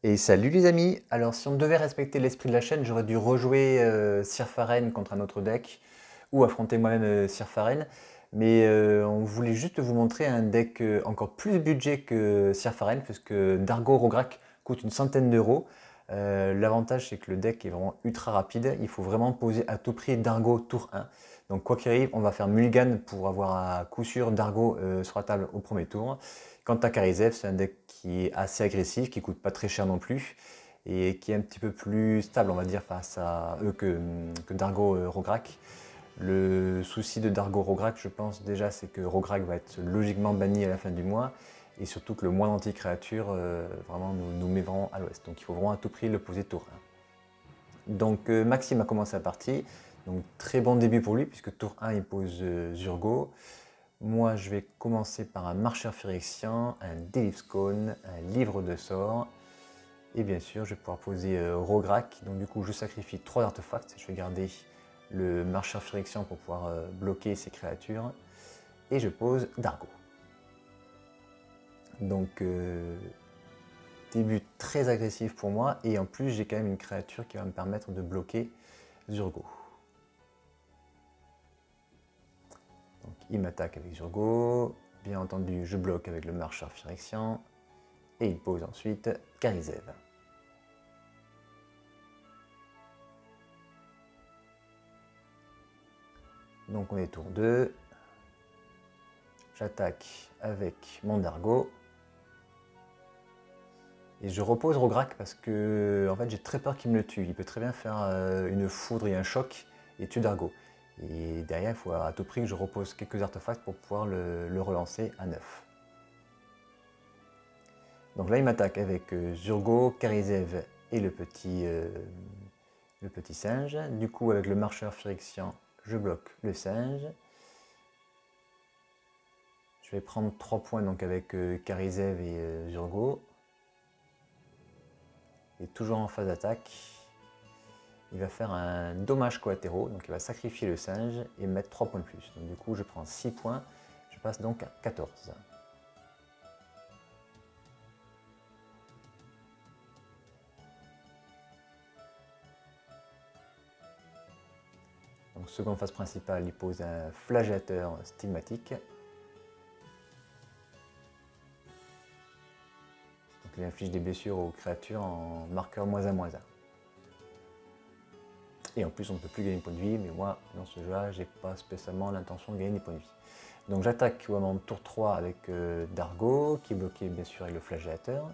Et salut les amis! Alors si on devait respecter l'esprit de la chaîne, j'aurais dû rejouer Sirfaren contre un autre deck, ou affronter moi-même Sirfaren, mais on voulait juste vous montrer un deck encore plus budget que Sirfaren, puisque Dargo Rograk coûte une centaine d'euros. L'avantage c'est que le deck est vraiment ultra rapide, il faut vraiment poser à tout prix Dargo tour 1. Donc quoi qu'il arrive, on va faire mulligan pour avoir à coup sûr Dargo sur la table au premier tour. Quant à Karizev, c'est un deck qui est assez agressif, qui coûte pas très cher non plus, et qui est un petit peu plus stable, on va dire, face à eux que Dargo Rograk. Le souci de Dargo Rograk, je pense déjà, c'est que Rograk va être logiquement banni à la fin du mois, et surtout que le mois d'anti-créature vraiment nous met vraiment à l'ouest. Donc il faut vraiment à tout prix le poser tour 1. Donc Maxime a commencé la partie, donc très bon début pour lui, puisque tour 1 il pose Zurgo. Moi, je vais commencer par un marcheur phyrexian, un Delifscone, un livre de sorts. Et bien sûr, je vais pouvoir poser Rograk. Donc du coup, je sacrifie 3 artefacts. Je vais garder le marcheur phyrexian pour pouvoir bloquer ces créatures. Et je pose Dargo. Donc, début très agressif pour moi. Et en plus, j'ai quand même une créature qui va me permettre de bloquer Zurgo. Donc, il m'attaque avec Zurgo. Bien entendu, je bloque avec le marcheur phyrexian. Et il pose ensuite Karizev. Donc on est tour 2. J'attaque avec mon Dargo. Et je repose Rograk parce que en fait, j'ai très peur qu'il me le tue. Il peut très bien faire une foudre et un choc et tuer Dargo. Et derrière, il faut à tout prix que je repose quelques artefacts pour pouvoir le relancer à 9. Donc là, il m'attaque avec Zurgo, Karizev et le petit singe. Du coup, avec le marcheur phyrexian, je bloque le singe. Je vais prendre 3 points donc avec Karizev et Zurgo. Et toujours en phase d'attaque, il va faire un dommage collatéraux, donc il va sacrifier le singe et mettre 3 points de plus. Donc du coup, je prends 6 points, je passe donc à 14. Donc seconde phase principale, il pose un flagellateur stigmatique. Donc il inflige des blessures aux créatures en marqueur -1/-1. Et en plus, on ne peut plus gagner de points de vie, mais moi, dans ce jeu-là, j'ai pas spécialement l'intention de gagner des points de vie. Donc j'attaque au moment de tour 3 avec Dargo, qui est bloqué bien sûr avec le flagellateur.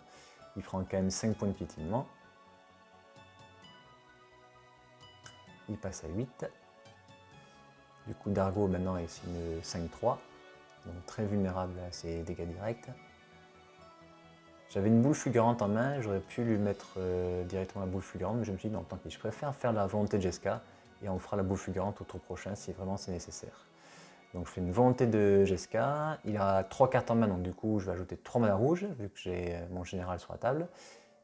Il prend quand même 5 points de piétinement. Il passe à 8. Du coup, Dargo maintenant est une 5-3, donc très vulnérable à ses dégâts directs. J'avais une boule fulgurante en main, j'aurais pu lui mettre directement la boule fulgurante, mais je me suis dit non, tant pis, je préfère faire la volonté de Jeska et on fera la boule fulgurante au tour prochain si vraiment c'est nécessaire. Donc je fais une volonté de Jeska, il a 3 cartes en main, donc du coup je vais ajouter 3 mana rouges, vu que j'ai mon général sur la table.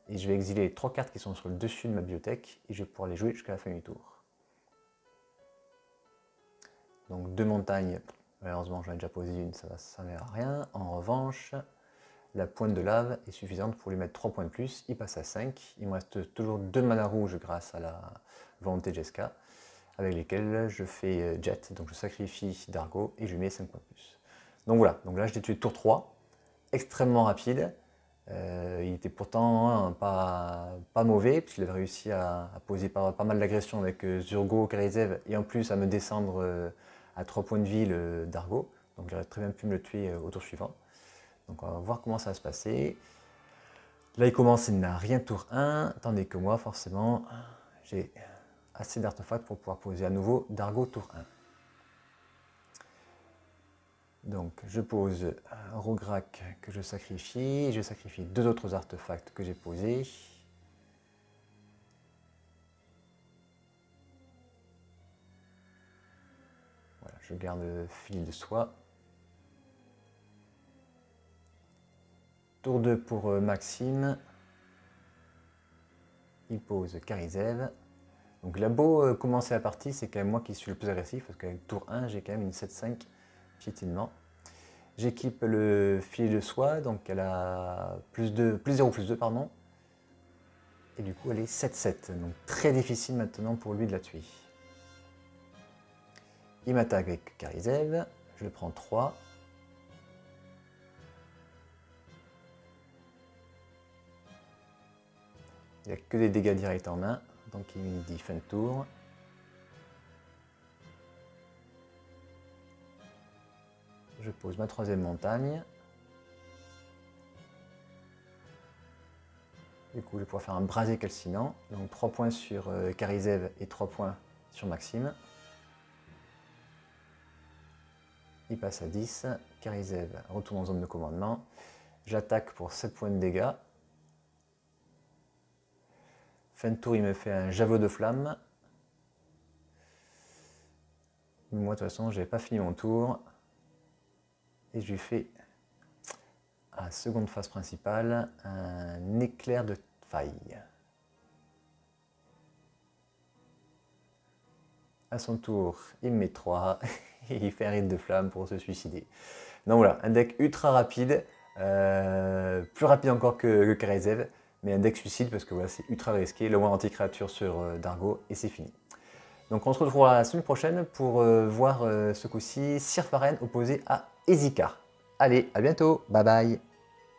Et je vais exiler les 3 cartes qui sont sur le dessus de ma bibliothèque, et je vais pouvoir les jouer jusqu'à la fin du tour. Donc 2 montagnes, malheureusement j'en ai déjà posé une, ça ne servir à rien. En revanche, la pointe de lave est suffisante pour lui mettre 3 points de plus, il passe à 5. Il me reste toujours 2 mana rouges grâce à la volonté de Jeska, avec lesquels je fais jet, donc je sacrifie Dargo et je lui mets 5 points de plus. Donc voilà, donc là je l'ai tué tour 3, extrêmement rapide. Il était pourtant pas mauvais, puisqu'il avait réussi à poser pas mal d'agressions avec Zurgo, Karizev, et en plus à me descendre à 3 points de vie le Dargo. Donc j'aurais très bien pu me le tuer au tour suivant. Donc on va voir comment ça va se passer. Là il commence, il n'a rien tour 1, tandis que moi forcément j'ai assez d'artefacts pour pouvoir poser à nouveau Dargo tour 1. Donc je pose un Rograk que je sacrifie 2 autres artefacts que j'ai posés. Voilà, je garde le fil de soie. Tour 2 pour Maxime. Il pose Karizev. Donc il a beau commencer la partie, c'est quand même moi qui suis le plus agressif, parce qu'avec tour 1, j'ai quand même une 7-5 piétinement. J'équipe le filet de soie, donc elle a plus 0+2, pardon. Et du coup, elle est 7-7. Donc très difficile maintenant pour lui de la tuer. Il m'attaque avec Karizev. Je le prends 3. Il n'y a que des dégâts directs en main. Donc il me dit fin de tour. Je pose ma 3e montagne. Du coup, je vais pouvoir faire un brasé calcinant. Donc 3 points sur Karizev et 3 points sur Maxime. Il passe à 10. Karizev retourne en zone de commandement. J'attaque pour 7 points de dégâts. Fin de tour, il me fait un javelot de flamme. Moi, de toute façon, je n'avais pas fini mon tour. Et je lui fais, à la seconde phase principale, un éclair de faille. À son tour, il me met 3 et il fait un rite de flamme pour se suicider. Donc voilà, un deck ultra rapide, plus rapide encore que Karizev, mais un deck suicide parce que voilà, c'est ultra risqué. Le moins anti-créature sur Dargo et c'est fini. Donc on se retrouvera la semaine prochaine pour voir ce coup-ci Sir Faren opposé à Ezikar. Allez, à bientôt, bye bye.